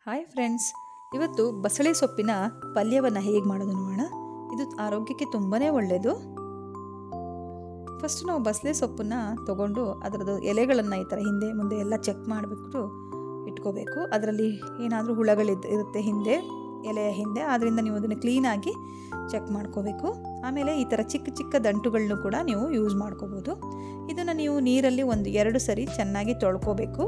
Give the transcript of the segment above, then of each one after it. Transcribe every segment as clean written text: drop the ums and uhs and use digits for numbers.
Hi friends, ಇವತ್ತು ಬಸಳೆ ಸೊಪ್ಪಿನ ಪಲ್ಯವನ್ನು ಹೇಗೆ ಮಾಡೋದು ನೋಡೋಣ. ಇದು ಆರೋಗ್ಯಕ್ಕೆ ತುಂಬಾ ಒಳ್ಳೆಯದು. ಫಸ್ಟ್ ನಾವು ಬಸಳೆ ಸೊಪ್ಪನ್ನು ತೊಗೊಂಡು ಅದರದ್ದು ಎಲೆಗಳನ್ನು ಈ ಥರ ಹಿಂದೆ ಮುಂದೆ ಎಲ್ಲ ಚೆಕ್ ಮಾಡಿಬಿಟ್ಟು ಇಟ್ಕೋಬೇಕು. ಅದರಲ್ಲಿ ಏನಾದರೂ ಹುಳಗಳಿರುತ್ತೆ ಹಿಂದೆ, ಎಲೆಯ ಹಿಂದೆ, ಆದ್ದರಿಂದ ನೀವು ಅದನ್ನು ಕ್ಲೀನಾಗಿ ಚೆಕ್ ಮಾಡ್ಕೋಬೇಕು. ಆಮೇಲೆ ಈ ಥರ ಚಿಕ್ಕ ಚಿಕ್ಕ ದಂಟುಗಳನ್ನು ಕೂಡ ನೀವು ಯೂಸ್ ಮಾಡ್ಕೋಬೋದು. ಇದನ್ನು ನೀವು ನೀರಲ್ಲಿ 1-2 ಸರಿ ಚೆನ್ನಾಗಿ ತೊಳ್ಕೋಬೇಕು.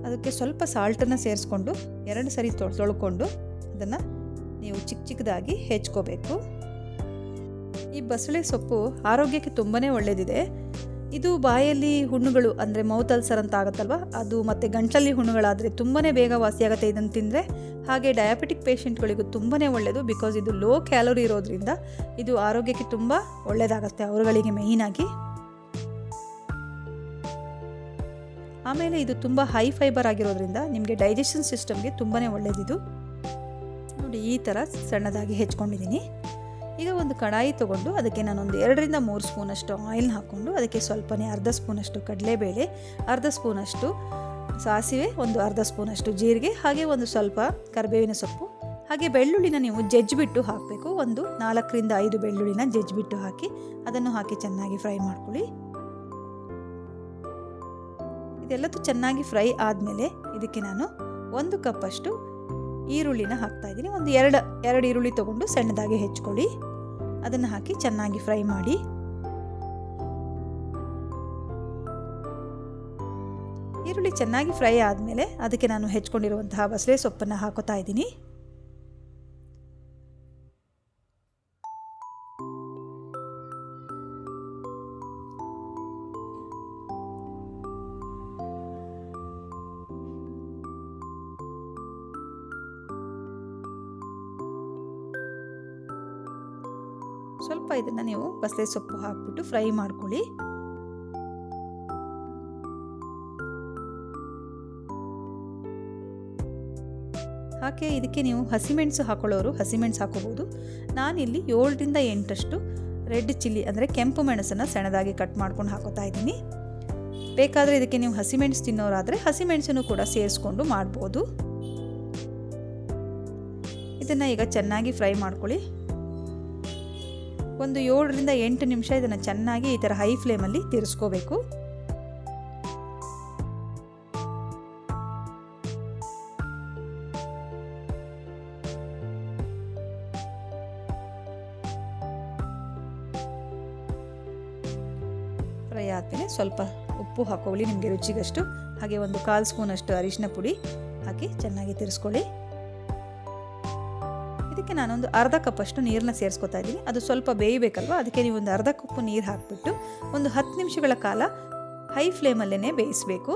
ಅದಕ್ಕೆ ಸ್ವಲ್ಪ ಸಾಲ್ಟನ್ನು ಸೇರಿಸ್ಕೊಂಡು 2 ಸರಿ ತೊಳ್ಕೊಂಡು ಅದನ್ನು ನೀವು ಚಿಕ್ಕ ಚಿಕ್ಕದಾಗಿ ಹೆಚ್ಕೋಬೇಕು. ಈ ಬಸಳೆ ಸೊಪ್ಪು ಆರೋಗ್ಯಕ್ಕೆ ತುಂಬಾ ಒಳ್ಳೆಯದಿದೆ. ಇದು ಬಾಯಲ್ಲಿ ಹುಣ್ಣುಗಳು ಅಂದರೆ ಮೌತ್ ಅಲ್ಸರ್ ಅಂತ ಆಗುತ್ತಲ್ವ, ಅದು ಮತ್ತು ಗಂಟಲಲ್ಲಿ ಹುಣ್ಣುಗಳಾದರೆ ತುಂಬಾ ಬೇಗ ವಾಸಿಯಾಗುತ್ತೆ ಇದನ್ನು ತಿಂದರೆ. ಹಾಗೆ ಡಯಾಬಿಟಿಕ್ ಪೇಷಂಟ್ಗಳಿಗೂ ತುಂಬಾ ಒಳ್ಳೆಯದು, ಬಿಕಾಸ್ ಇದು ಲೋ ಕ್ಯಾಲೋರಿ ಇರೋದ್ರಿಂದ ಇದು ಆರೋಗ್ಯಕ್ಕೆ ತುಂಬ ಒಳ್ಳೆಯದಾಗುತ್ತೆ ಅವರುಗಳಿಗೆ ಮೇಯ್ನಾಗಿ. ಆಮೇಲೆ ಇದು ತುಂಬ ಹೈ ಫೈಬರ್ ಆಗಿರೋದ್ರಿಂದ ನಿಮಗೆ ಡೈಜೆಷನ್ ಸಿಸ್ಟಮ್ಗೆ ತುಂಬಾ ಒಳ್ಳೆಯದಿದು. ನೋಡಿ, ಈ ಥರ ಸಣ್ಣದಾಗಿ ಹೆಚ್ಕೊಂಡಿದ್ದೀನಿ. ಈಗ ಒಂದು ಕಡಾಯಿ ತೊಗೊಂಡು ಅದಕ್ಕೆ ನಾನೊಂದು 2-3 ಸ್ಪೂನಷ್ಟು ಆಯಿಲ್ನ ಹಾಕ್ಕೊಂಡು ಅದಕ್ಕೆ ಸ್ವಲ್ಪನೇ ಅರ್ಧ ಸ್ಪೂನಷ್ಟು ಕಡಲೆಬೇಳೆ, ಅರ್ಧ ಸ್ಪೂನಷ್ಟು ಸಾಸಿವೆ, ಒಂದು ಅರ್ಧ ಸ್ಪೂನಷ್ಟು ಜೀರಿಗೆ, ಹಾಗೆ ಒಂದು ಸ್ವಲ್ಪ ಕರಿಬೇವಿನ ಸೊಪ್ಪು, ಹಾಗೆ ಬೆಳ್ಳುಳ್ಳಿನ ನೀವು ಜಜ್ಜಿಬಿಟ್ಟು ಹಾಕಬೇಕು. ಒಂದು 4-5 ಬೆಳ್ಳುಳ್ಳಿನ ಜಜ್ಜಿಬಿಟ್ಟು ಹಾಕಿ ಅದನ್ನು ಹಾಕಿ ಚೆನ್ನಾಗಿ ಫ್ರೈ ಮಾಡ್ಕೊಳ್ಳಿ. ಇದೆಲ್ಲದೂ ಚೆನ್ನಾಗಿ ಫ್ರೈ ಆದಮೇಲೆ ಇದಕ್ಕೆ ನಾನು 1 ಕಪ್ಪಷ್ಟು ಈರುಳ್ಳಿನ ಹಾಕ್ತಾಯಿದ್ದೀನಿ. ಒಂದು 2 ಈರುಳ್ಳಿ ತೊಗೊಂಡು ಸಣ್ಣದಾಗಿ ಹೆಚ್ಕೊಳ್ಳಿ. ಅದನ್ನು ಹಾಕಿ ಚೆನ್ನಾಗಿ ಫ್ರೈ ಮಾಡಿ. ಈರುಳ್ಳಿ ಚೆನ್ನಾಗಿ ಫ್ರೈ ಆದಮೇಲೆ ಅದಕ್ಕೆ ನಾನು ಹೆಚ್ಕೊಂಡಿರುವಂತಹ ಬಸಳೆ ಸೊಪ್ಪನ್ನು ಹಾಕೋತಾ ಇದ್ದೀನಿ. ಸ್ವಲ್ಪ ಇದನ್ನು ನೀವು ಬಸಳೆ ಸೊಪ್ಪು ಹಾಕ್ಬಿಟ್ಟು ಫ್ರೈ ಮಾಡ್ಕೊಳ್ಳಿ. ಹಾಗೆ ಇದಕ್ಕೆ ನೀವು ಹಸಿಮೆಣಸು ಹಾಕೊಳ್ಳೋರು ಹಸಿಮೆಣಸು ಹಾಕೋಬೋದು. ನಾನಿಲ್ಲಿ 7-8 ರೆಡ್ ಚಿಲ್ಲಿ ಅಂದರೆ ಕೆಂಪು ಮೆಣಸನ್ನು ಸಣ್ಣದಾಗಿ ಕಟ್ ಮಾಡ್ಕೊಂಡು ಹಾಕೋತಾ ಇದ್ದೀನಿ. ಬೇಕಾದರೆ ಇದಕ್ಕೆ ನೀವು ಹಸಿಮೆಣಸು ತಿನ್ನೋರಾದರೆ ಹಸಿಮೆಣಸನ್ನು ಕೂಡ ಸೇರಿಸ್ಕೊಂಡು ಮಾಡ್ಬೋದು. ಇದನ್ನು ಈಗ ಚೆನ್ನಾಗಿ ಫ್ರೈ ಮಾಡ್ಕೊಳ್ಳಿ. ಒಂದು 7-8 ನಿಮಿಷ ಇದನ್ನು ಚೆನ್ನಾಗಿ ಈ ಥರ ಹೈ ಫ್ಲೇಮಲ್ಲಿ ತಿರ್ಸ್ಕೋಬೇಕು. ಫ್ರೈ ಆದಮೇಲೆ ಸ್ವಲ್ಪ ಉಪ್ಪು ಹಾಕೊಳ್ಳಿ ನಿಮಗೆ ರುಚಿಗಷ್ಟು, ಹಾಗೆ ಒಂದು 1/4 ಸ್ಪೂನಷ್ಟು ಅರಿಶಿನ ಪುಡಿ ಹಾಕಿ ಚೆನ್ನಾಗಿ ತಿರ್ಸ್ಕೊಳ್ಳಿ. ಇದಕ್ಕೆ ನಾನೊಂದು ಅರ್ಧ ಕಪ್ಪಷ್ಟು ನೀರನ್ನ ಸೇರಿಸ್ಕೊತಾ ಇದ್ದೀನಿ. ಅದು ಸ್ವಲ್ಪ ಬೇಯಬೇಕಲ್ವ, ಅದಕ್ಕೆ ನೀವು ಒಂದು ಅರ್ಧ ಕಪ್ಪು ನೀರು ಹಾಕಿಬಿಟ್ಟು ಒಂದು 10 ನಿಮಿಷಗಳ ಕಾಲ ಹೈ ಫ್ಲೇಮಲ್ಲೇ ಬೇಯಿಸಬೇಕು.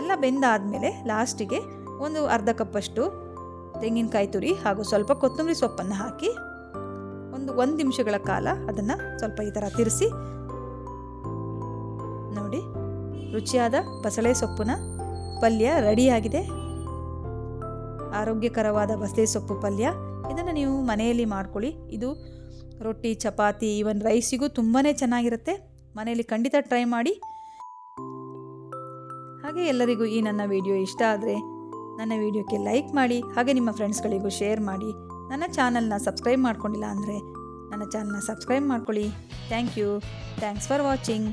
ಎಲ್ಲ ಬೆಂದಾದಮೇಲೆ ಲಾಸ್ಟಿಗೆ ಒಂದು ಅರ್ಧ ಕಪ್ಪಷ್ಟು ತೆಂಗಿನಕಾಯಿ ತುರಿ ಹಾಗೂ ಸ್ವಲ್ಪ ಕೊತ್ತಂಬರಿ ಸೊಪ್ಪನ್ನು ಹಾಕಿ ಒಂದು ನಿಮಿಷಗಳ ಕಾಲ ಅದನ್ನು ಸ್ವಲ್ಪ ಈ ಥರ ತಿರ್ಸಿ. ನೋಡಿ, ರುಚಿಯಾದ ಬಸಳೆ ಸೊಪ್ಪಿನ ಪಲ್ಯ ರೆಡಿಯಾಗಿದೆ. ಆರೋಗ್ಯಕರವಾದ ಬಸಳೆ ಸೊಪ್ಪು ಪಲ್ಯ. ಇದನ್ನು ನೀವು ಮನೆಯಲ್ಲಿ ಮಾಡ್ಕೊಳ್ಳಿ. ಇದು ರೊಟ್ಟಿ, ಚಪಾತಿ, ಈವನ್ ರೈಸಿಗೂ ತುಂಬಾ ಚೆನ್ನಾಗಿರುತ್ತೆ. ಮನೆಯಲ್ಲಿ ಖಂಡಿತ ಟ್ರೈ ಮಾಡಿ. ಹಾಗೆ ಎಲ್ಲರಿಗೂ ಈ ನನ್ನ ವಿಡಿಯೋ ಇಷ್ಟ ಆದರೆ ನನ್ನ ವಿಡಿಯೋಕ್ಕೆ ಲೈಕ್ ಮಾಡಿ, ಹಾಗೆ ನಿಮ್ಮ ಫ್ರೆಂಡ್ಸ್ಗಳಿಗೂ ಶೇರ್ ಮಾಡಿ. ನನ್ನ ಚಾನಲ್ನ ಸಬ್ಸ್ಕ್ರೈಬ್ ಮಾಡ್ಕೊಂಡಿಲ್ಲ ಅಂದರೆ ನನ್ನ ಚಾನಲ್ನ ಸಬ್ಸ್ಕ್ರೈಬ್ ಮಾಡ್ಕೊಳ್ಳಿ. Thank you. Thanks for watching.